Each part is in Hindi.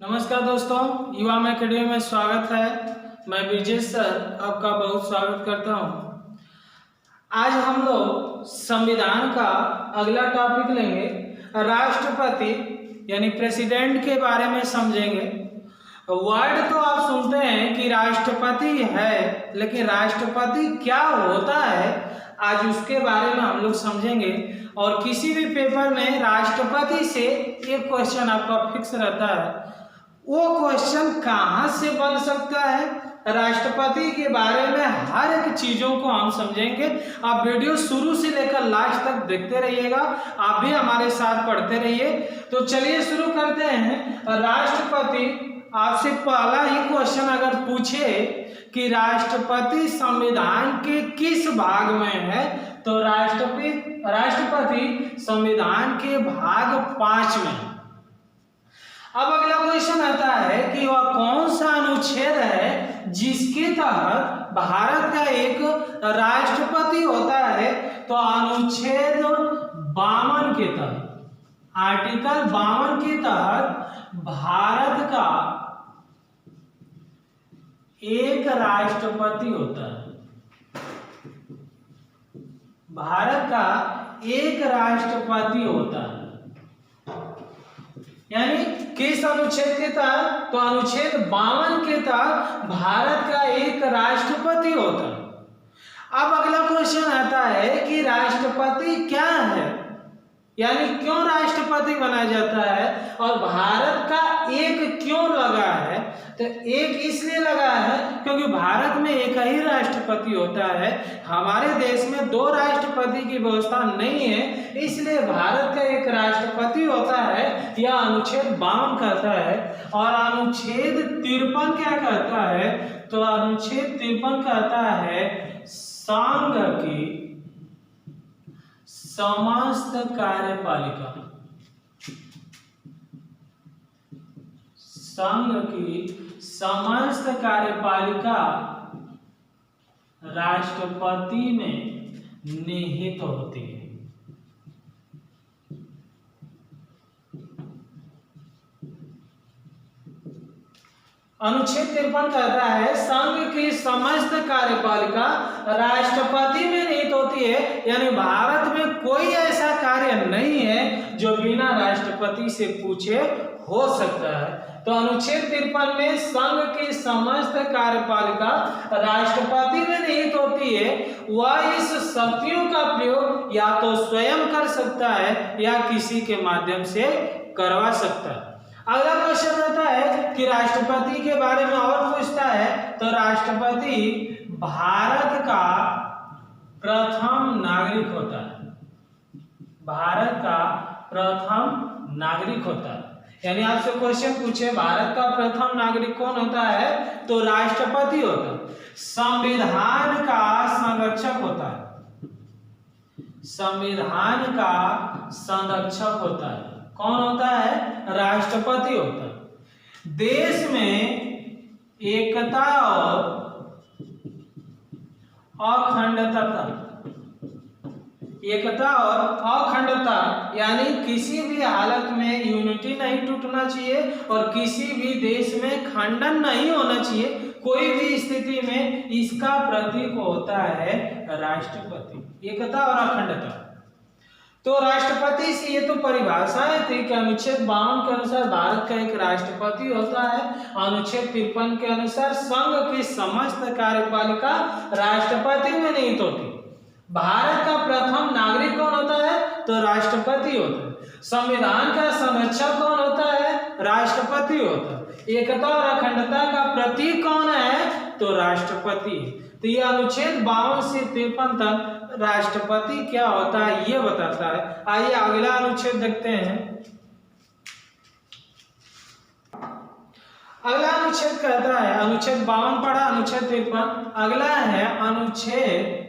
नमस्कार दोस्तों, युवा में अकेडमी में स्वागत है। मैं ब्रिजेश सर आपका बहुत स्वागत करता हूं। आज हम लोग संविधान का अगला टॉपिक लेंगे, राष्ट्रपति यानी प्रेसिडेंट के बारे में समझेंगे। वर्ड तो आप सुनते हैं कि राष्ट्रपति है, लेकिन राष्ट्रपति क्या होता है आज उसके बारे में हम लोग समझेंगे। और किसी भी पेपर में राष्ट्रपति से एक क्वेश्चन आपका फिक्स रहता है, वो क्वेश्चन कहाँ से बन सकता है, राष्ट्रपति के बारे में हर एक चीजों को हम समझेंगे। आप वीडियो शुरू से लेकर लास्ट तक देखते रहिएगा, आप भी हमारे साथ पढ़ते रहिए। तो चलिए शुरू करते हैं। राष्ट्रपति, आपसे पहला ही क्वेश्चन अगर पूछे कि राष्ट्रपति संविधान के किस भाग में है, तो राष्ट्रपति संविधान के भाग 5 में। अब अगला क्वेश्चन आता है कि वह कौन सा अनुच्छेद है जिसके तहत भारत का एक राष्ट्रपति होता है, तो अनुच्छेद 52 के तहत, आर्टिकल 52 के तहत भारत का एक राष्ट्रपति होता है। भारत का एक राष्ट्रपति होता है, यानी किस अनुच्छेद के तहत, तो अनुच्छेद 52 के तहत भारत का एक राष्ट्रपति होता है। अब अगला क्वेश्चन आता है कि राष्ट्रपति क्या है, यानी क्यों राष्ट्रपति बनाया जाता है और भारत का एक क्यों लगा है। तो एक इसलिए लगा है क्योंकि भारत में एक ही राष्ट्रपति होता है, हमारे देश में 2 राष्ट्रपति की व्यवस्था नहीं है, इसलिए भारत का एक राष्ट्रपति होता है। यह अनुच्छेद 52 कहता है। और अनुच्छेद 53 क्या कहता है, तो अनुच्छेद 53 कहता है संघ की समस्त कार्यपालिका, संघ की समस्त कार्यपालिका राष्ट्रपति में निहित होती है। अनुच्छेद 53 कहता है संघ की समस्त कार्यपालिका राष्ट्रपति में निहित होती है, यानी भारत में कोई ऐसा कार्य नहीं है जो बिना राष्ट्रपति से पूछे हो सकता है। तो अनुच्छेद 53 में संघ की समस्त कार्यपालिका राष्ट्रपति में निहित होती है। वह इस शक्तियों का प्रयोग या तो स्वयं कर सकता है या किसी के माध्यम से करवा सकता है। अगला क्वेश्चन रहता है कि राष्ट्रपति के बारे में और पूछता है, तो राष्ट्रपति भारत का प्रथम नागरिक होता है। भारत का प्रथम नागरिक होता है, यानी आपसे क्वेश्चन पूछे भारत का प्रथम नागरिक कौन होता है, तो राष्ट्रपति होता है। संविधान का संरक्षक होता है, संविधान का संरक्षक होता है। कौन होता है, राष्ट्रपति होता है। देश में एकता और अखंडता, एकता और अखंडता यानी किसी भी हालत में यूनिटी नहीं टूटना चाहिए और किसी भी देश में खंडन नहीं होना चाहिए, कोई भी स्थिति में इसका प्रतीक होता है राष्ट्रपति, एकता और अखंडता। तो राष्ट्रपति से ये तो परिभाषाएं थी कि अनुच्छेद 52 के अनुसार भारत का एक राष्ट्रपति होता है, अनुच्छेद 53 के अनुसार संघ की समस्त कार्यपालिका राष्ट्रपति में निहित होती। भारत का प्रथम नागरिक कौन होता है, तो राष्ट्रपति होता है। संविधान का संरक्षक कौन होता है, राष्ट्रपति होता है। एकता और अखंडता का प्रतीक कौन है, तो राष्ट्रपति। तो ये अनुच्छेद 52 से 53 तक राष्ट्रपति क्या होता है ये बताता है। आइए अगला अनुच्छेद देखते हैं। अगला अनुच्छेद कहता है, अनुच्छेद 52 पढ़ा, अनुच्छेद 53, अगला है अनुच्छेद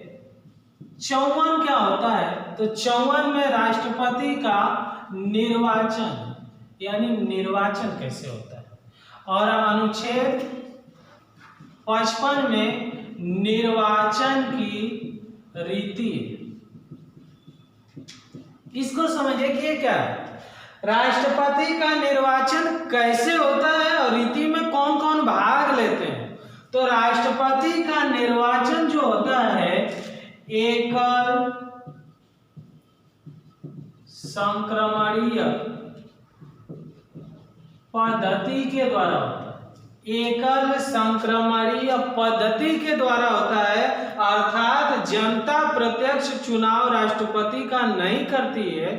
54 क्या होता है, तो 54 में राष्ट्रपति का निर्वाचन, यानी निर्वाचन कैसे होता है। और अनुच्छेद 55 में निर्वाचन की रीति, इसको समझिए कि ये क्या है, राष्ट्रपति का निर्वाचन कैसे होता है रीति में कौन कौन भाग लेते हैं? तो राष्ट्रपति का निर्वाचन जो होता है एकल संक्रमणीय पद्धति के द्वारा होता है। एकल संक्रमणीय पद्धति के द्वारा होता है, अर्थात जनता प्रत्यक्ष चुनाव राष्ट्रपति का नहीं करती है।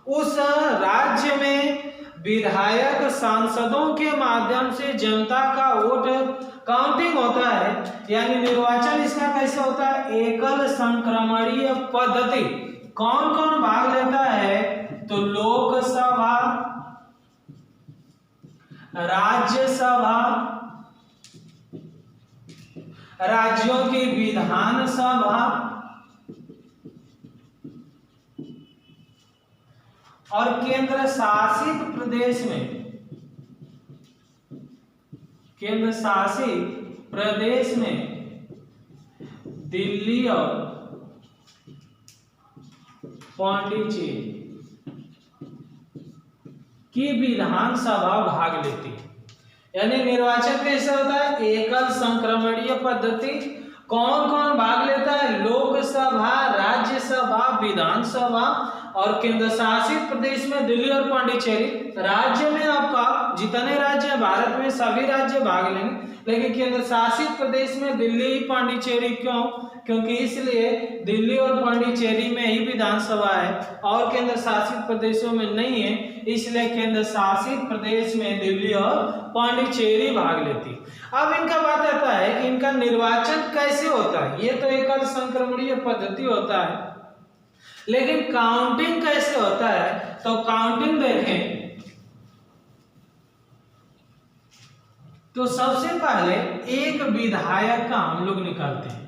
उस राज्य में विधायक सांसदों के माध्यम से जनता का वोट काउंटिंग होता है, यानी निर्वाचन इसका कैसे होता है? एकल संक्रमणीय पद्धति। कौन कौन भाग लेता है? तो लोकसभा, राज्यसभा, राज्यों की विधानसभा और केंद्र शासित प्रदेश में, केंद्र शासित प्रदेश में दिल्ली और पांडिचेरी की विधानसभा भाग लेती है। यानी निर्वाचन कैसे होता है? एकल संक्रमणीय पद्धति। कौन कौन भाग लेता है? लोकसभा, राज्यसभा, विधानसभा और केंद्र शासित प्रदेश में दिल्ली और पांडिचेरी। राज्य में आपका जितने राज्य है भारत में सभी राज्य भाग लेंगे, लेकिन केंद्र शासित प्रदेश में दिल्ली पांडिचेरी। क्यों? क्योंकि इसलिए दिल्ली और पांडिचेरी में ही विधानसभा है और केंद्र शासित प्रदेशों में नहीं है, इसलिए केंद्र शासित प्रदेश में दिल्ली और पांडिचेरी भाग लेती। अब इनका बात आता है कि इनका निर्वाचन कैसे होता है। ये तो एकल संक्रमणीय पद्धति होता है, लेकिन काउंटिंग कैसे होता है? तो काउंटिंग देखें तो सबसे पहले एक विधायक का हम लोग निकालते हैं।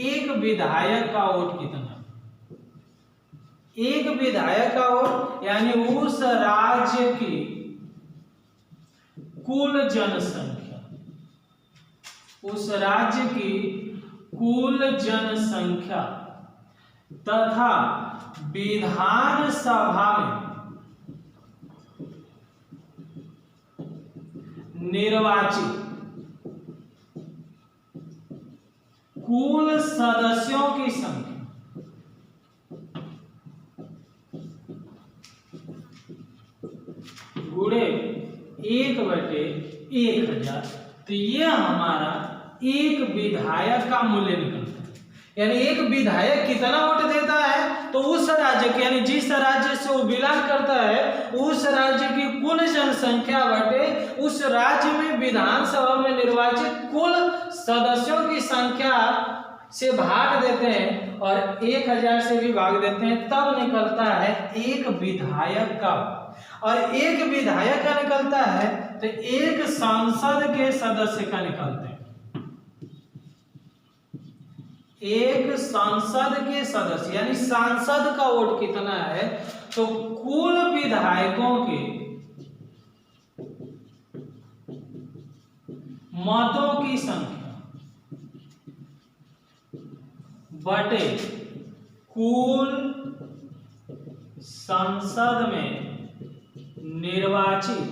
एक विधायक का वोट कितना? एक विधायक का वोट यानी उस राज्य की कुल जनसंख्या, उस राज्य की कुल जनसंख्या तथा विधानसभा में निर्वाचित कुल सदस्यों की संख्या गुणे 1/1000। तो ये हमारा एक विधायक का मूल्य निकलता है। यानी एक विधायक कितना वोट देता है? तो उस राज्य के, यानी जिस राज्य से वो बिलोंग करता है, उस राज्य की कुल जनसंख्या बटे उस राज्य में विधानसभा में निर्वाचित कुल सदस्यों की संख्या से भाग देते हैं और 1000 से भी भाग देते हैं, तब निकलता है एक विधायक का। और एक विधायक का निकलता है तो एक सांसद के सदस्य का निकलते हैं। एक सांसद के सदस्य यानी सांसद का वोट कितना है? तो कुल विधायकों के मतों की संख्या बटे कुल संसद में निर्वाचित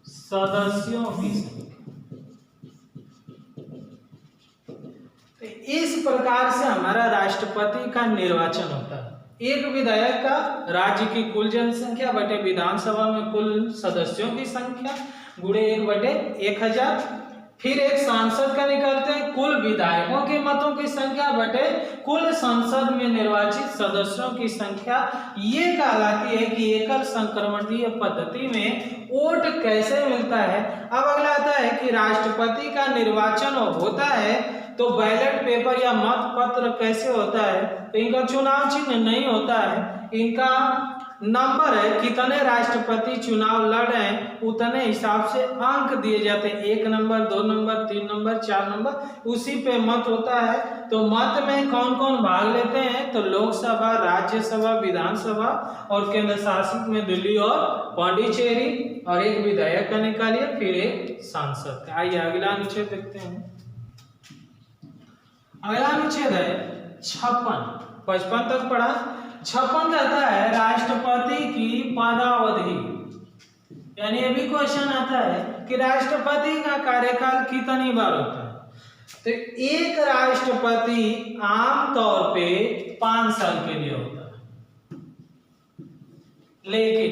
सदस्यों की संख्या। तो इस प्रकार से हमारा राष्ट्रपति का निर्वाचन होता है। एक विधायक का राज्य की कुल जनसंख्या बटे विधानसभा में कुल सदस्यों की संख्या गुणे 1/1000। फिर एक सांसद का निकलते हैं कुल विधायकों के मतों की संख्या बटे कुल संसद में निर्वाचित सदस्यों की संख्या। ये कहलाती है कि एकल संक्रमणीय पद्धति में वोट कैसे मिलता है। अब अगला आता है कि राष्ट्रपति का निर्वाचन होता है तो बैलेट पेपर या मत पत्र कैसे होता है? तो इनका चुनाव चिन्ह नहीं होता है, इनका नंबर है। कितने राष्ट्रपति चुनाव लड़ रहे हैं उतने हिसाब से अंक दिए जाते हैं, 1 नंबर, 2 नंबर, 3 नंबर, 4 नंबर, उसी पे मत होता है। तो मत में कौन कौन भाग लेते हैं? तो लोकसभा, राज्यसभा, विधानसभा और केंद्र शासित में दिल्ली और पांडिचेरी। और एक विधायक का निकालिए, फिर एक सांसद का। आइए अगला अनुच्छेद देखते हैं। अगला अनुच्छेद है 56। 55 तक पढ़ा। 56 कहता है राष्ट्रपति की पदावधि यानी ये भी क्वेश्चन आता है कि राष्ट्रपति का कार्यकाल कितनी बार होता है। तो एक राष्ट्रपति आमतौर पे 5 साल के लिए होता है, लेकिन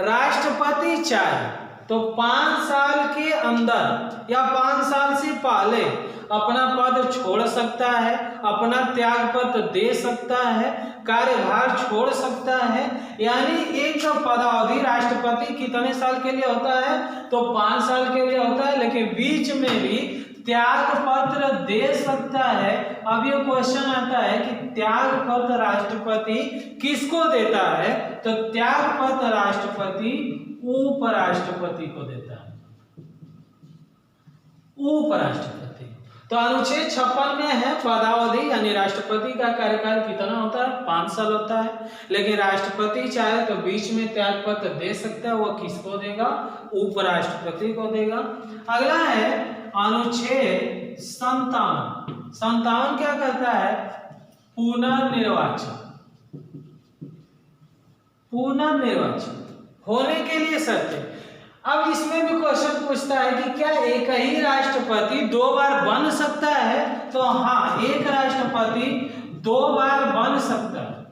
राष्ट्रपति चाहे तो 5 साल के अंदर या 5 साल से पहले अपना पद छोड़ सकता है, अपना त्याग पत्र दे सकता है, कार्यभार छोड़ सकता है। यानी एक पदावधि राष्ट्रपति कितने साल के लिए होता है, तो 5 साल के लिए होता है, लेकिन बीच में भी त्याग पत्र दे सकता है। अब ये क्वेश्चन आता है कि त्याग पत्र राष्ट्रपति किसको देता है, तो त्याग पत्र राष्ट्रपति उपराष्ट्रपति को देता है, उपराष्ट्रपति। तो अनुच्छेद 56 में है पदावधि यानी राष्ट्रपति का कार्यकाल कितना होता है, 5 साल होता है, लेकिन राष्ट्रपति चाहे तो बीच में त्याग पत्र दे सकता है। वो किसको देगा, उपराष्ट्रपति को देगा। अगला है अनुच्छेद 57 क्या कहता है, पुनर्निर्वाचन। पुनर्निर्वाचन होने के लिए शर्तें। अब इसमें भी क्वेश्चन पूछता है कि क्या एक ही राष्ट्रपति 2 बार बन सकता है, तो हाँ, एक राष्ट्रपति 2 बार बन सकता है,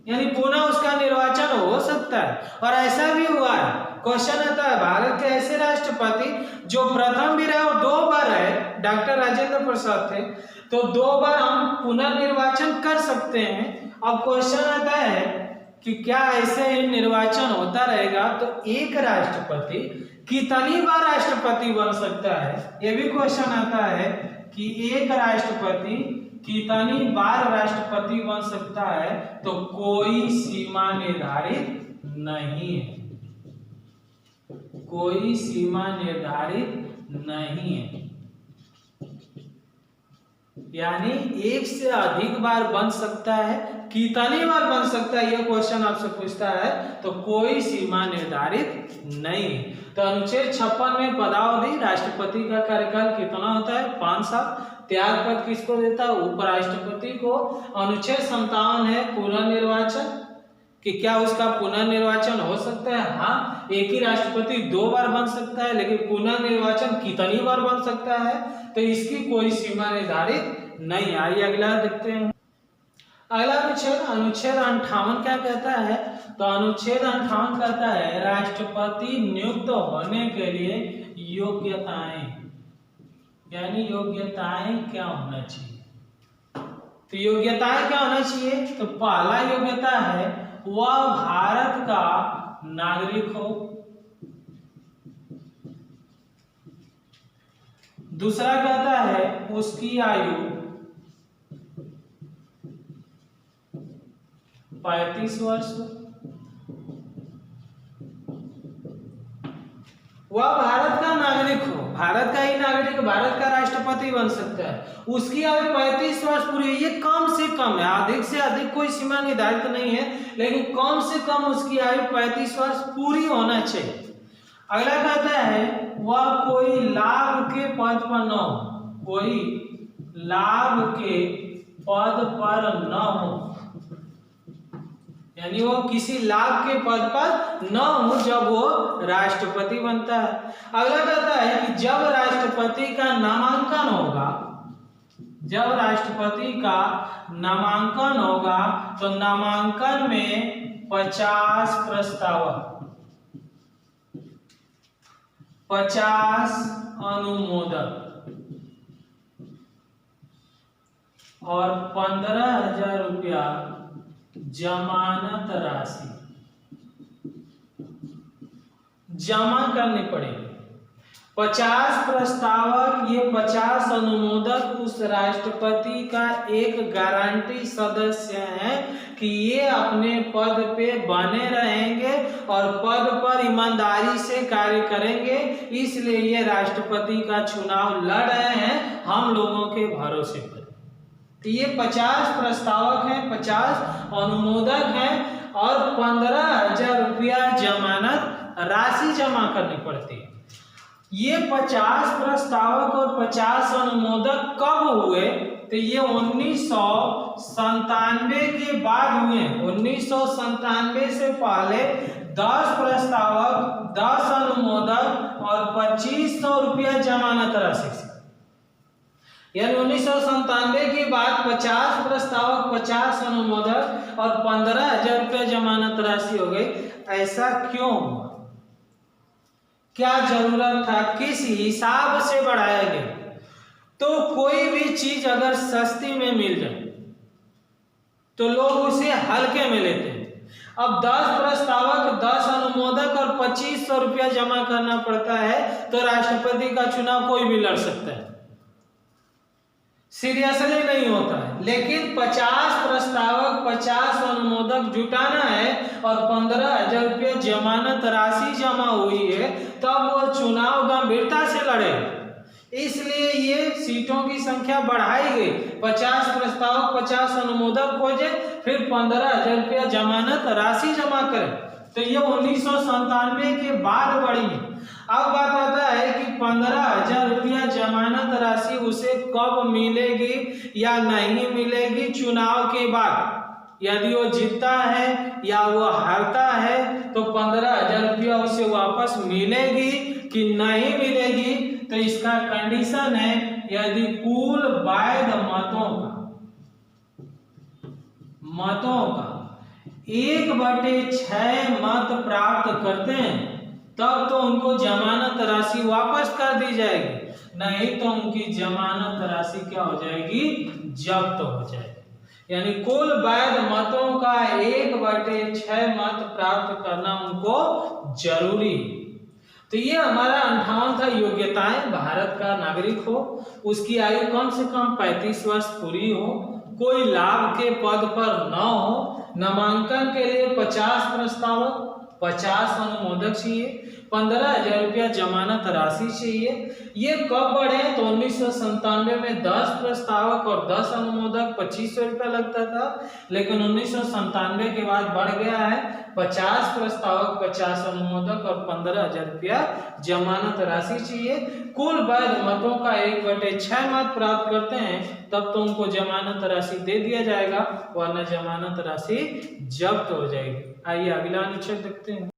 यानी पुनः उसका निर्वाचन हो सकता है। और ऐसा भी हुआ है। क्वेश्चन आता है भारत के ऐसे राष्ट्रपति जो प्रथम भी रहे और 2 बार रहे, डॉक्टर राजेंद्र प्रसाद थे, तो 2 बार हम पुनर्निर्वाचन कर सकते हैं। अब क्वेश्चन आता है कि क्या ऐसे ही निर्वाचन होता रहेगा, तो एक राष्ट्रपति कितनी बार राष्ट्रपति बन सकता है, यह भी क्वेश्चन आता है कि एक राष्ट्रपति कितनी बार राष्ट्रपति बन सकता है, तो कोई सीमा निर्धारित नहीं है, कोई सीमा निर्धारित नहीं है। यानी एक से अधिक बार बन सकता है, कितनी बार बन सकता है, यह क्वेश्चन आपसे पूछता है, तो कोई सीमा निर्धारित नहीं। तो अनुच्छेद 56 में पदावधि राष्ट्रपति का कार्यकाल कितना होता है, 5 साल। त्याग पत्र किसको देता है, उपराष्ट्रपति को। अनुच्छेद 57 है पुनर्निर्वाचन, कि क्या उसका पुनर्निर्वाचन हो सकता है। हाँ, एक ही राष्ट्रपति 2 बार बन सकता है, लेकिन पुनर्निर्वाचन कितनी बार बन सकता है, तो इसकी कोई सीमा निर्धारित नहीं। आइए अगला देखते हैं। अगला अनुच्छेद 58 क्या कहता है, तो अनुच्छेद 58 कहता है राष्ट्रपति नियुक्त होने के लिए योग्यताएं, यानी योग्यताएं क्या होना चाहिए। तो योग्यताएं क्या होना चाहिए, तो पहला योग्यता है वह भारत का नागरिक हो। दूसरा कहता है उसकी आयु 35 वर्ष हो। वह भारत का नागरिक हो, भारत का ही नागरिक भारत का राष्ट्रपति बन सकता है। उसकी आयु 35 वर्ष पूरी है, ये कम से कम है, अधिक से अधिक कोई सीमा निर्धारित नहीं है, लेकिन कम से कम उसकी आयु 35 वर्ष पूरी होना चाहिए। अगला कहता है वह कोई लाभ के पद पर न हो, कोई लाभ के पद पर न हो, यानी वो किसी लाभ के पद पर न हो जब वो राष्ट्रपति बनता है। अगला कहता है कि जब राष्ट्रपति का नामांकन होगा, जब राष्ट्रपति का नामांकन होगा, तो नामांकन में 50 प्रस्तावक, 50 अनुमोदक और 15,000 रुपया जमानत राशि जमा करनी पड़ेगी। 50 प्रस्तावक, ये 50 अनुमोदक उस राष्ट्रपति का एक गारंटी सदस्य है कि ये अपने पद पे बने रहेंगे और पद पर ईमानदारी से कार्य करेंगे, इसलिए ये राष्ट्रपति का चुनाव लड़ रहे हैं हम लोगों के भरोसे पर। तो ये 50 प्रस्तावक हैं, 50 अनुमोदक हैं और 15,000 रुपया जमानत राशि जमा करनी पड़ती है। ये 50 प्रस्तावक और 50 अनुमोदक कब हुए, तो ये 1997 के बाद हुए। 1997 से पहले 10 प्रस्तावक, 10 अनुमोदक और 2500 रुपया जमानत राशि से। यानी 1997 के बाद 50 प्रस्तावक, 50 अनुमोदक और 15,000 रुपया जमानत राशि हो गई। ऐसा क्यों हुआ? क्या जरूरत था? किस हिसाब से बढ़ाया गया? तो कोई भी चीज अगर सस्ती में मिल जाए तो लोग उसे हल्के में लेते हैं। अब 10 प्रस्तावक, 10 अनुमोदक और 2500 रुपया जमा करना पड़ता है तो राष्ट्रपति का चुनाव कोई भी लड़ सकता है, सीरियसली नहीं होता है। लेकिन 50 प्रस्तावक, 50 अनुमोदक जुटाना है और 15,000 रुपये जमानत राशि जमा हुई है, तब वो चुनाव गंभीरता से लड़े। इसलिए ये सीटों की संख्या बढ़ाई गई। 50 प्रस्तावक, 50 अनुमोदक खोजे, फिर 15,000 रुपया जमानत राशि जमा करें। तो ये 1997 के बाद बढ़ी। अब बात आता है कि 15,000 रुपया जमानत राशि उसे कब मिलेगी या नहीं मिलेगी? चुनाव के बाद। यदि वो जीतता है या वो हारता है तो 15,000 रुपया उसे वापस मिलेगी कि नहीं मिलेगी? तो इसका कंडीशन है यदि कुल वैध मतों का 1/6 मत प्राप्त करते हैं तब तो उनको जमानत राशि वापस कर दी जाएगी, नहीं तो उनकी जमानत राशि क्या हो जाएगी? जब्त हो जाएगी। यानी कुल वैध मतों का 1/6 मत प्राप्त करना उनको जरूरी। तो ये हमारा 58 था योग्यताएं। भारत का नागरिक हो, उसकी आयु कम से कम 35 वर्ष पूरी हो, कोई लाभ के पद पर न हो, नामांकन के लिए 50 प्रस्तावक, 50 अनुमोदक चाहिए, 15,000 रुपया जमानत राशि चाहिए। ये कब बढ़े? तो 1997 में 10 प्रस्तावक और 10 अनुमोदक 2500 रुपया लगता था, लेकिन 1997 के बाद बढ़ गया है 50 प्रस्तावक, 50 अनुमोदक और 15,000 रुपया जमानत राशि चाहिए। कुल वैध मतों का 1/6 मत प्राप्त करते हैं तब तो उनको जमानत राशि दे दिया जाएगा, वरना जमानत राशि जब्त हो जाएगी। आइए अगला अनुच्छेद देखते हैं।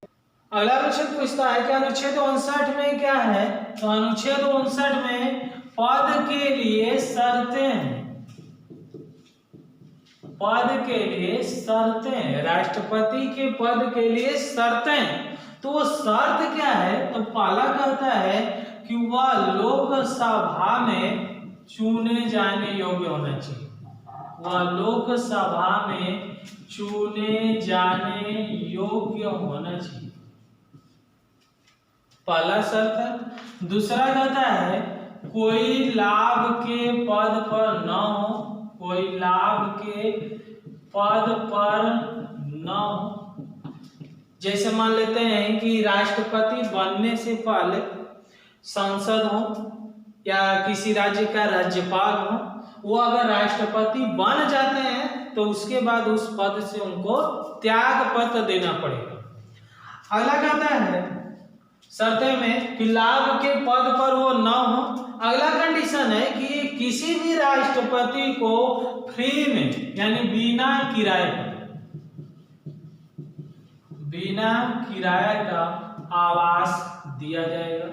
अगला अनुच्छेद पूछता है कि अनुच्छेद 59 में क्या है? तो अनुच्छेद 59 में पद के लिए शर्तें हैं। पद के लिए शर्तें, राष्ट्रपति के पद के लिए शर्तें। तो वो शर्त क्या है? तो पहला कहता है कि वह लोकसभा में चुने जाने योग्य होना चाहिए। वह लोकसभा में चुने जाने योग्य होना चाहिए, पहला शर्त है। दूसरा कहता है कोई लाभ के पद पर न हो, कोई लाभ के पद पर न हो। जैसे मान लेते हैं कि राष्ट्रपति बनने से पहले सांसद हो या किसी राज्य का राज्यपाल हो, वो अगर राष्ट्रपति बन जाते हैं तो उसके बाद उस पद से उनको त्याग पत्र देना पड़ेगा। अगला कहता है शर्तें में कि लाभ के पद पर वो न हो। अगला कंडीशन है कि किसी भी राष्ट्रपति को फ्री में, यानी बिना किराए का आवास दिया जाएगा।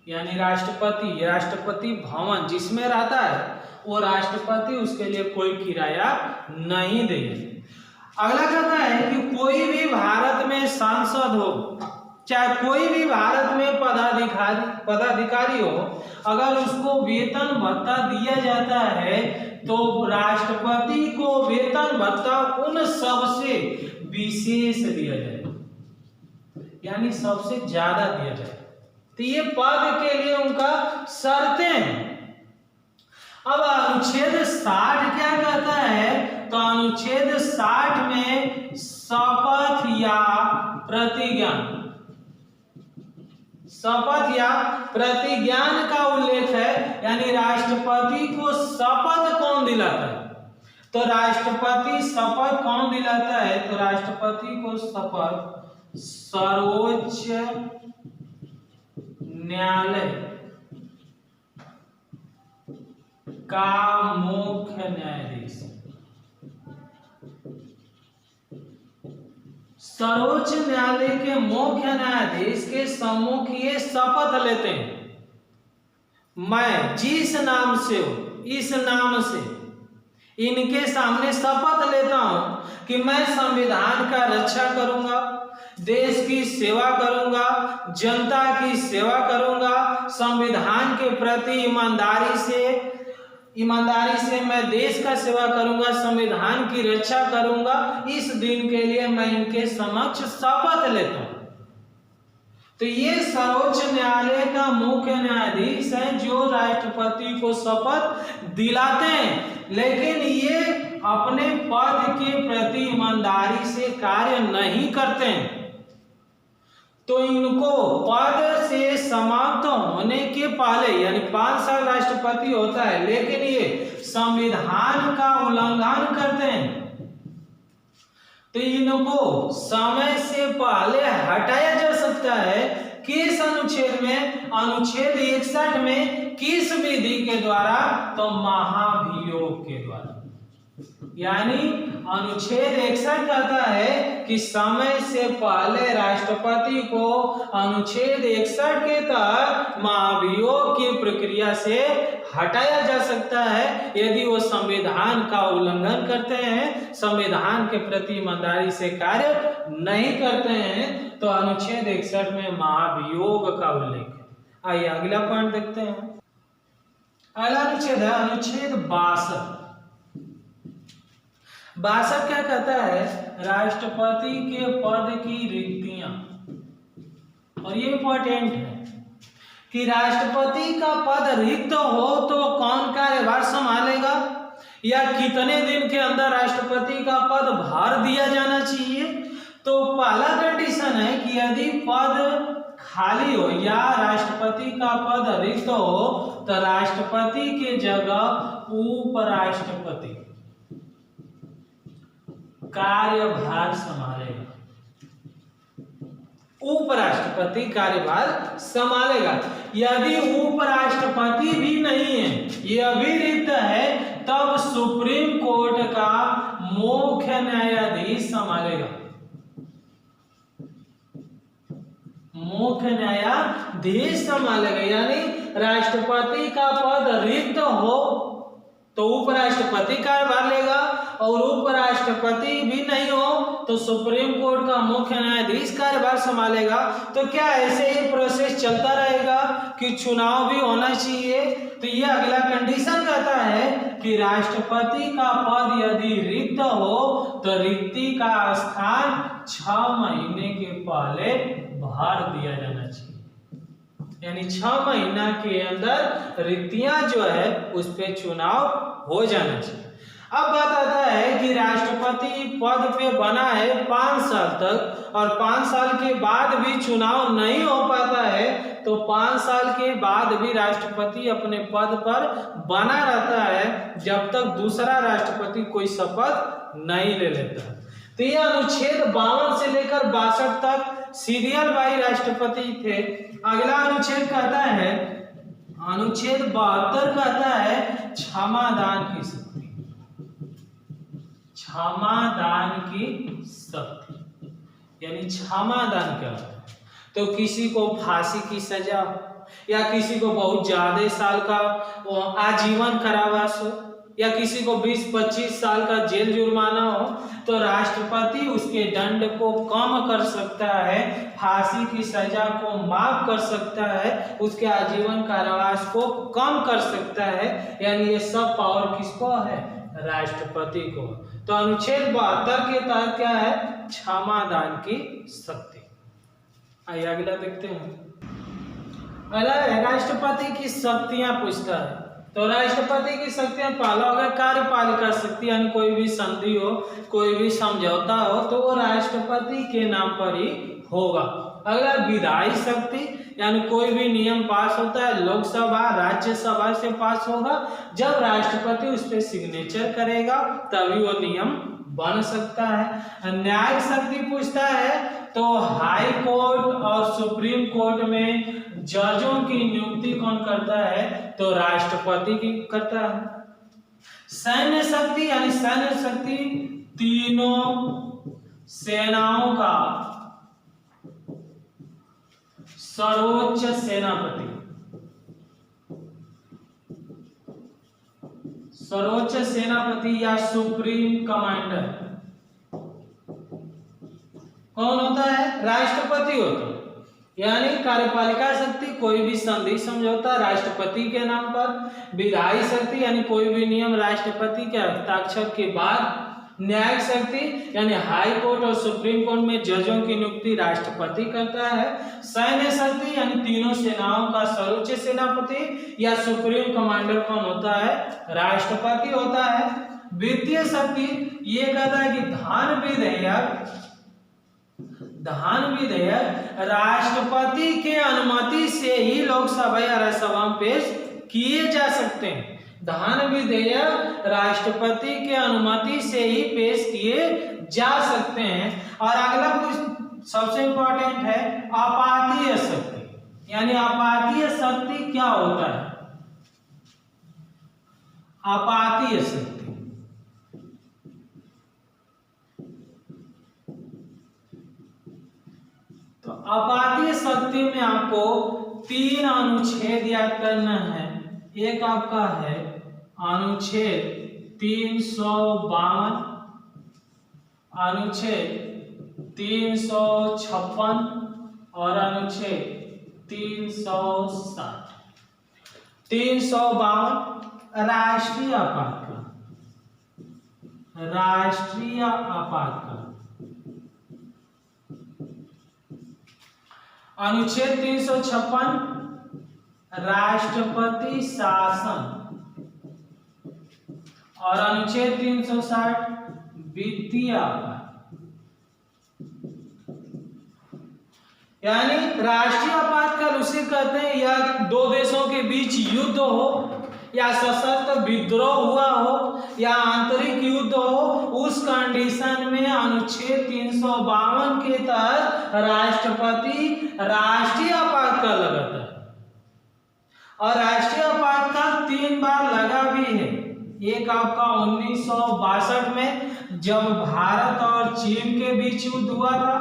यानी राष्ट्रपति भवन जिसमें रहता है वो राष्ट्रपति उसके लिए कोई किराया नहीं देगा। अगला कहता है कि कोई भी भारत में सांसद हो, चाहे कोई भी भारत में पदाधिकारी हो, अगर उसको वेतन भत्ता दिया जाता है तो राष्ट्रपति को वेतन भत्ता उन सबसे विशेष दिया जाएगा, यानी सबसे ज्यादा दिया जाएगा। तो ये पद के लिए उनका शर्तें हैं। अब अनुच्छेद 60 क्या कहता है? तो अनुच्छेद 60 में शपथ या प्रतिज्ञान का उल्लेख है। यानी राष्ट्रपति को शपथ कौन दिलाता है? तो राष्ट्रपति शपथ कौन दिलाता है? तो राष्ट्रपति को शपथ सर्वोच्च न्यायालय का मुख्य न्यायाधीश सर्वोच्च न्यायालय के मुख्य न्यायाधीश के सम्मुख ये शपथ लेते हैं, मैं जिस नाम से हूं, इस नाम से इनके सामने शपथ लेता हूं कि मैं संविधान का रक्षा करूंगा, देश की सेवा करूंगा, जनता की सेवा करूंगा, संविधान के प्रति ईमानदारी से मैं देश का सेवा करूंगा, संविधान की रक्षा करूंगा। इस दिन के लिए मैं इनके समक्ष शपथ लेता हूं। तो ये सर्वोच्च न्यायालय का मुख्य न्यायाधीश है जो राष्ट्रपति को शपथ दिलाते हैं, लेकिन ये अपने पद के प्रति ईमानदारी से कार्य नहीं करते हैं। तो इनको पद से समाप्त होने के पहले, यानी 5 साल राष्ट्रपति होता है, लेकिन ये संविधान का उल्लंघन करते हैं, तो इनको समय से पहले हटाया जा सकता है। किस अनुच्छेद में? अनुच्छेद 61 में। किस विधि के द्वारा? तो महाभियोग के द्वारा। यानी अनुच्छेद 61 कहता है कि समय से पहले राष्ट्रपति को अनुच्छेद 61 के तहत महाभियोग की प्रक्रिया से हटाया जा सकता है यदि वो संविधान का उल्लंघन करते हैं, संविधान के प्रति ईमानदारी से कार्य नहीं करते हैं। तो अनुच्छेद 61 में महाभियोग का उल्लेख है। आइए अगला पॉइंट देखते हैं। अगला अनुच्छेद है अनुच्छेद 62। 62 क्या कहता है? राष्ट्रपति के पद की रिक्तियां, और ये इंपॉर्टेंट है कि राष्ट्रपति का पद रिक्त हो तो कौन कार्यभार संभालेगा, या कितने दिन के अंदर राष्ट्रपति का पद भर दिया जाना चाहिए। तो पहला कंडीशन है कि यदि पद खाली हो या राष्ट्रपति का पद रिक्त हो तो राष्ट्रपति के जगह उपराष्ट्रपति कार्यभार संभालेगा। उपराष्ट्रपति कार्यभार संभालेगा। यदि उपराष्ट्रपति भी नहीं है, यह भी रिक्त है, तब सुप्रीम कोर्ट का मुख्य न्यायाधीश संभालेगा। मुख्य न्यायाधीश संभालेगा। यानी राष्ट्रपति का पद रिक्त हो तो उपराष्ट्रपति कार्यभार लेगा, और उपराष्ट्रपति भी नहीं हो तो सुप्रीम कोर्ट का मुख्य न्यायाधीश कार्यभार संभालेगा। तो क्या ऐसे ही प्रोसेस चलता रहेगा कि चुनाव भी होना चाहिए? तो ये अगला कंडीशन कहता है कि राष्ट्रपति का पद यदि रिक्त हो तो रिक्ति का स्थान 6 महीने के पहले भर दिया जाना चाहिए। यानी 6 महीना के अंदर रिक्तियां जो है उस पे चुनाव हो जाना चाहिए। अब बात आता है कि राष्ट्रपति पद पे बना है 5 साल तक, और 5 साल के बाद भी चुनाव नहीं हो पाता है, तो 5 साल के बाद भी राष्ट्रपति अपने पद पर बना रहता है जब तक दूसरा राष्ट्रपति कोई शपथ नहीं ले लेता। तो यह अनुच्छेद 52 से लेकर 62 तक सीरियल बाई राष्ट्रपति थे। अगला अनुच्छेद कहता है, अनुच्छेद 72 कहता है क्षमादान की शक्ति। क्षमादान की शक्ति यानी क्षमादान क्या होता है? तो किसी को फांसी की सजा या किसी को बहुत ज्यादा साल का आजीवन कारावास हो या किसी को 20-25 साल का जेल जुर्माना हो, तो राष्ट्रपति उसके दंड को कम कर सकता है, फांसी की सजा को माफ कर सकता है, उसके आजीवन कारावास को कम कर सकता है। यानी ये सब पावर किसको है? राष्ट्रपति को। तो अनुच्छेद 72 के तहत क्या है? क्षमादान की शक्ति। आइए अगला देखते हैं। अगला राष्ट्रपति की शक्तियां पूछता है। तो राष्ट्रपति की शक्तियां पहला होगा कार्यपालिका शक्ति, यानी कोई भी संधि हो, कोई भी समझौता हो तो वो राष्ट्रपति के नाम पर ही होगा। अगला विधायी शक्ति, यानी कोई भी नियम पास होता है लोकसभा राज्यसभा से पास होगा, जब राष्ट्रपति उस पर सिग्नेचर करेगा तभी वो नियम बन सकता है। न्यायिक शक्ति पूछता है तो हाई कोर्ट और सुप्रीम कोर्ट में जजों की नियुक्ति कौन करता है? तो राष्ट्रपति की करता है। सैन्य शक्ति, यानी सैन्य शक्ति तीनों सेनाओं का सर्वोच्च सेनापति, सर्वोच्च सेनापति या सुप्रीम कमांडर कौन होता है? राष्ट्रपति होता है। यानी कार्यपालिका शक्ति कोई भी संधि समझौता राष्ट्रपति के नाम पर, विधायी शक्ति यानी कोई भी नियम राष्ट्रपति के हस्ताक्षर के बाद, न्यायिक शक्ति यानी हाई कोर्ट और सुप्रीम कोर्ट में जजों की नियुक्ति राष्ट्रपति करता है, सैन्य शक्ति यानी तीनों सेनाओं का सर्वोच्च सेनापति या सुप्रीम कमांडर कौन होता है? राष्ट्रपति होता है। वित्तीय शक्ति ये कहता है कि धन विधेयक राष्ट्रपति के अनुमति से ही लोकसभा या राज्यसभा में पेश किए जा सकते हैं। धन विधेयक राष्ट्रपति के अनुमति से ही पेश किए जा सकते हैं। और अगला कुछ सबसे इंपॉर्टेंट है आपातीय शक्ति। यानी आपातीय शक्ति क्या होता है? आपातीय शक्ति तो आपातीय शक्ति में आपको 3 अनुच्छेद याद करना है। एक आपका है अनुच्छेद 352, अनुच्छेद 356 और अनुच्छेद 360। 352 राष्ट्रीय आपातकाल, राष्ट्रीय आपातकाल। अनुच्छेद 356 राष्ट्रपति शासन और अनुच्छेद 360 वित्तीय आपात। यानी राष्ट्रीय आपातकाल उसे कहते हैं या दो देशों के बीच युद्ध हो या सशस्त्र विद्रोह हुआ हो या आंतरिक युद्ध हो, उस कंडीशन में अनुच्छेद 352 के तहत राष्ट्रपति राष्ट्रीय आपातकाल लगाता है। और राष्ट्रीय आपातकाल 3 बार लगा भी है। एक आपका 1962 में जब भारत और चीन के बीच युद्ध हुआ था,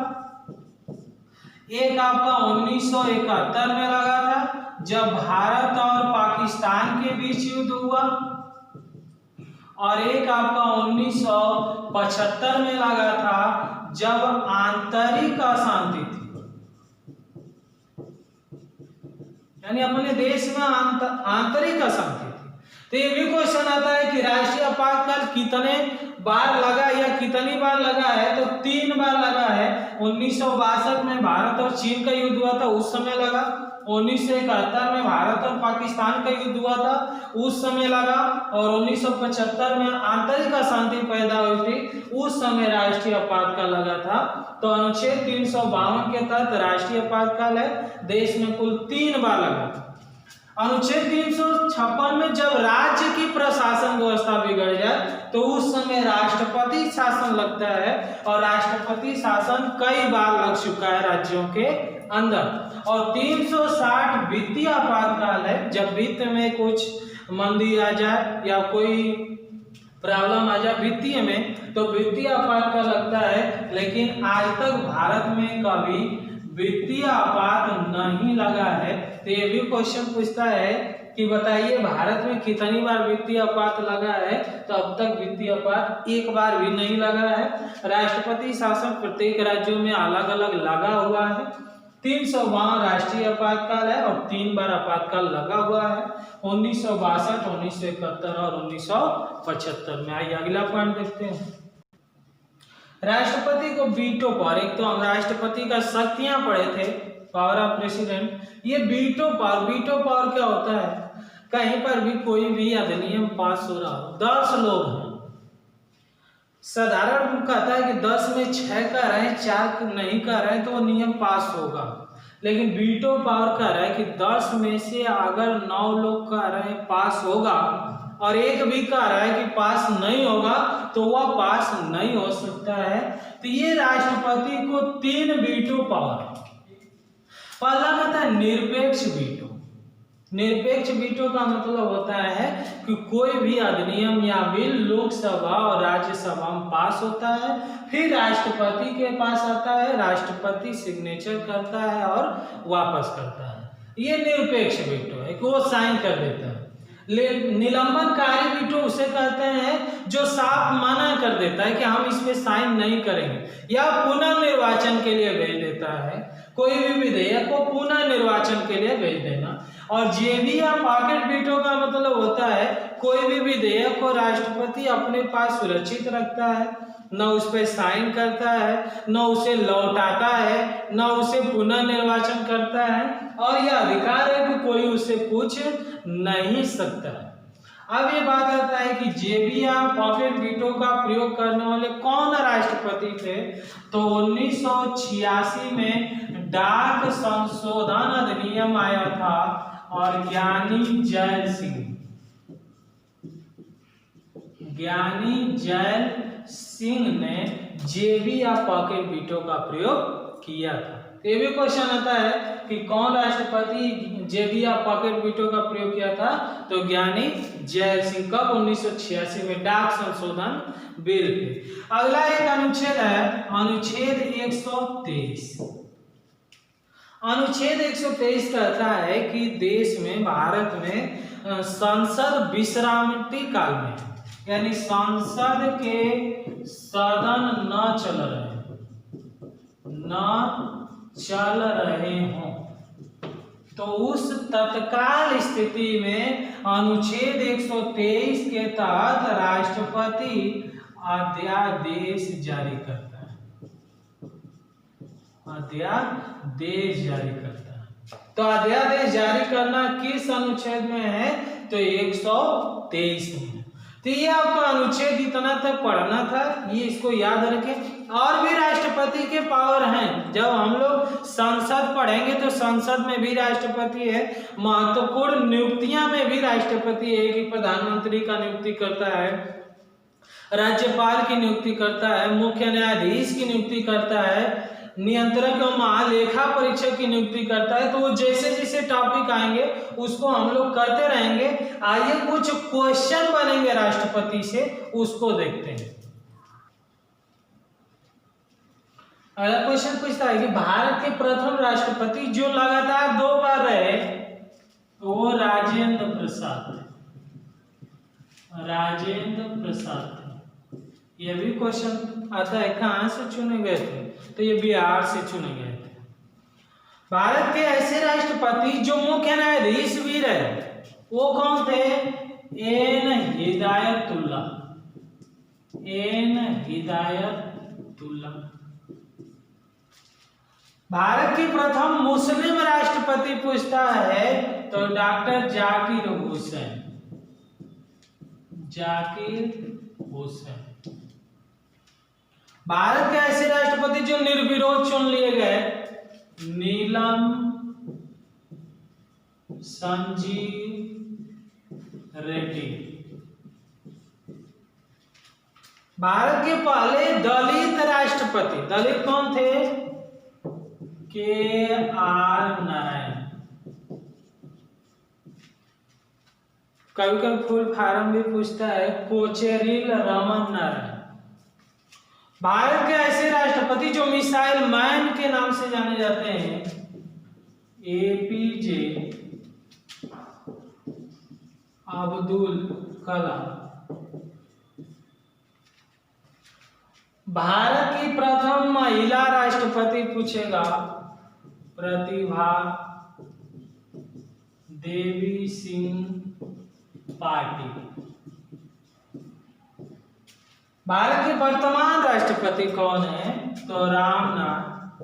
एक आपका 1971 में लगा था जब भारत और पाकिस्तान के बीच युद्ध हुआ, और एक आपका 1975 में लगा था जब आंतरिक अशांति थी। यानी अपने देश में आंतरिक अशांति थी। तो ये भी क्वेश्चन आता है कि राष्ट्रीय आपातकाल कितने बार लगा या कितनी बार लगा है? तो 3 बार लगा है। 1962 में भारत और चीन का युद्ध हुआ था, उस समय लगा। 1971 में भारत और पाकिस्तान का युद्ध हुआ था, उस समय लगा। और 1975 में आंतरिक अशांति पैदा हुई थी, उस समय राष्ट्रीय आपातकाल लगा था। तो अनुच्छेद 352 के तहत राष्ट्रीय आपातकाल है, देश में कुल 3 बार लगा था। अनुच्छेद 356 में जब राज्य की प्रशासन व्यवस्था बिगड़ जाए तो उस समय राष्ट्रपति शासन लगता है, और राष्ट्रपति शासन कई बार लग चुका है राज्यों के अंदर। और 360 वित्तीय आपातकाल है, जब वित्त में कुछ मंदी आ जाए या कोई प्रॉब्लम आ जाए वित्तीय में, तो वित्तीय आपातकाल लगता है। लेकिन आज तक भारत में कभी वित्तीय आपात नहीं लगा है। तो ये भी क्वेश्चन पूछता है कि बताइए भारत में कितनी बार वित्तीय आपात लगा है? तो अब तक वित्तीय आपात 1 बार भी नहीं लगा है। राष्ट्रपति शासन प्रत्येक राज्यों में अलग अलग लगा हुआ है। 352 राष्ट्रीय आपातकाल है और 3 बार आपातकाल लगा हुआ है, 1962, 1971 और 1975 में। आइए अगला पॉइंट देखते हैं। राष्ट्रपति को वीटो पावर, एक तो हम राष्ट्रपति का शक्तियां पढ़े थे, पावर ऑफ प्रेसिडेंट। ये वीटो पावर क्या होता है? कहीं पर भी कोई भी अधिनियम पास हो रहा हो, 10 लोग हैं, साधारण कहता है कि 10 में 6 का रहे, 4 नहीं का रहे तो वो नियम पास होगा। लेकिन वीटो पावर कह रहा है कि 10 में से अगर 9 लोग का रहे पास होगा और एक भी कह रहा है कि पास नहीं होगा, तो वह पास नहीं हो सकता है। तो ये राष्ट्रपति को 3 वीटो पावर। पहला कहता है निरपेक्ष वीटो। निरपेक्ष वीटो का मतलब होता है कि कोई भी अधिनियम या बिल लोकसभा और राज्यसभा में पास होता है, फिर राष्ट्रपति के पास आता है, राष्ट्रपति सिग्नेचर करता है और वापस करता है। ये निरपेक्ष वीटो है कि वो साइन कर देता है। निलंबनकारी वीटो उसे कहते हैं जो साफ मना कर देता है कि हम इस पे साइन नहीं करेंगे या पुनर्निर्वाचन के लिए भेज देता है। कोई भी विधेयक को पुनर्निर्वाचन के लिए भेज देना। और जेबी या पॉकेट वीटो का मतलब होता है कोई भी विधेयक को राष्ट्रपति अपने पास सुरक्षित रखता है, न उस पर साइन करता है, न उसे लौटाता है, न उसे पुनर्निर्वाचन करता है, और यह अधिकार है कि कोई उसे पूछ नहीं सकता है। अब ये बात आता है कि जेबी या पॉकेट वीटो का प्रयोग करने वाले कौन राष्ट्रपति थे। तो 1986 में डाक संशोधन अधिनियम आया था और ज्ञानी जैल सिंह ने जेबी या पॉकेट वीटो का प्रयोग किया था। ये भी क्वेश्चन आता है कि कौन राष्ट्रपति जेबी या पॉकेट वीटो का प्रयोग किया था। तो ज्ञानी जैल सिंह। कब? 1986 में डाक संशोधन बिल पे। अगला एक अनुच्छेद है अनुच्छेद 123। अनुच्छेद 123 कहता है कि देश में, भारत में संसद विश्रांति काल में, यानी संसद के सदन न चल रहे हों, तो उस तत्काल स्थिति में अनुच्छेद 123 के तहत राष्ट्रपति अध्यादेश जारी करता है। अध्यादेश जारी करता है। तो अध्यादेश जारी करना किस अनुच्छेद में है? तो 123 में। तो ये आपका अनुच्छेद इतना तक पढ़ना था, ये इसको याद रखें। और भी राष्ट्रपति के पावर हैं। जब हम लोग संसद पढ़ेंगे तो संसद में भी राष्ट्रपति है, महत्वपूर्ण नियुक्तियां में भी राष्ट्रपति है कि प्रधानमंत्री का नियुक्ति करता है, राज्यपाल की नियुक्ति करता है, मुख्य न्यायाधीश की नियुक्ति करता है, नियंत्रक और महालेखा परीक्षक की नियुक्ति करता है। तो वो जैसे जैसे टॉपिक आएंगे उसको हम लोग करते रहेंगे। आइए कुछ क्वेश्चन बनेंगे राष्ट्रपति से, उसको देखते हैं। अगला क्वेश्चन पूछता है कि भारत के प्रथम राष्ट्रपति जो लगातार 2 बार रहे वो राजेंद्र प्रसाद थे। यह भी क्वेश्चन आता है कहां से चुने गए थे? तो ये बिहार से चुने गए थे। भारत के ऐसे राष्ट्रपति जो मुख्य न्यायाधीश भी रहे वो कौन थे? एन हिदायतुल्ला। भारत के प्रथम मुस्लिम राष्ट्रपति पूछता है तो डॉक्टर जाकिर हुसैन। भारत के ऐसे राष्ट्रपति जो निर्विरोध चुन लिए गए, नीलम संजीव रेड्डी। भारत के पहले दलित राष्ट्रपति, दलित कौन थे? के.आर. नारायण। कभी कभी फुल फॉर्म भी पूछता है, कोचेरिल रमन नारायण। भारत के ऐसे राष्ट्रपति जो मिसाइल मैन के नाम से जाने जाते हैं, एपीजे अब्दुल कलाम। भारत की प्रथम महिला राष्ट्रपति पूछेगा, प्रतिभा देवी सिंह पाटिल। भारत के वर्तमान राष्ट्रपति कौन है? तो रामनाथ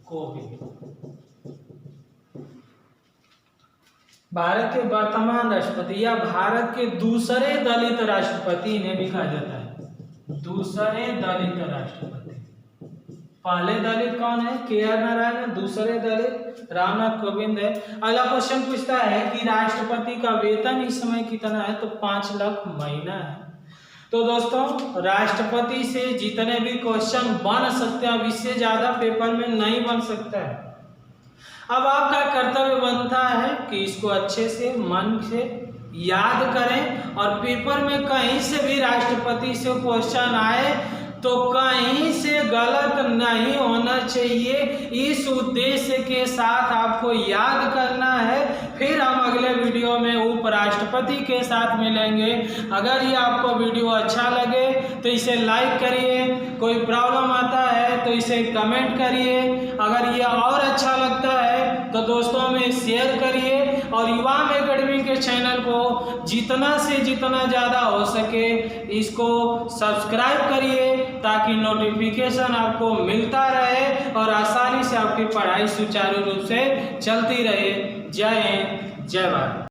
कोविंद। भारत के वर्तमान राष्ट्रपति या भारत के दूसरे दलित राष्ट्रपति इन्हें भी कहा जाता है, दूसरे दलित राष्ट्रपति। पहले दलित कौन है? के.आर. नारायण। दूसरे दलित रामनाथ कोविंद है। अगला क्वेश्चन पूछता है कि राष्ट्रपति का वेतन इस समय कितना है? तो 5 लाख महीना है। तो दोस्तों राष्ट्रपति से जितने भी क्वेश्चन बन सकते हैं, अब इससे ज्यादा पेपर में नहीं बन सकता है। अब आपका कर्तव्य बनता है कि इसको अच्छे से मन से याद करें और पेपर में कहीं से भी राष्ट्रपति से क्वेश्चन आए तो कहीं से गलत नहीं होना चाहिए। इस उद्देश्य के साथ आपको याद करना है। फिर हम अगले वीडियो में उपराष्ट्रपति के साथ मिलेंगे। अगर ये आपको वीडियो अच्छा लगे तो इसे लाइक करिए, कोई प्रॉब्लम आता है तो इसे कमेंट करिए। अगर ये और अच्छा लगता है तो दोस्तों में शेयर करिए और युवा एकेडमी के चैनल को जितना से जितना ज़्यादा हो सके इसको सब्सक्राइब करिए ताकि नोटिफिकेशन आपको मिलता रहे और आसानी से आपकी पढ़ाई सुचारू रूप से चलती रहे। जय हिंद, जय भारत।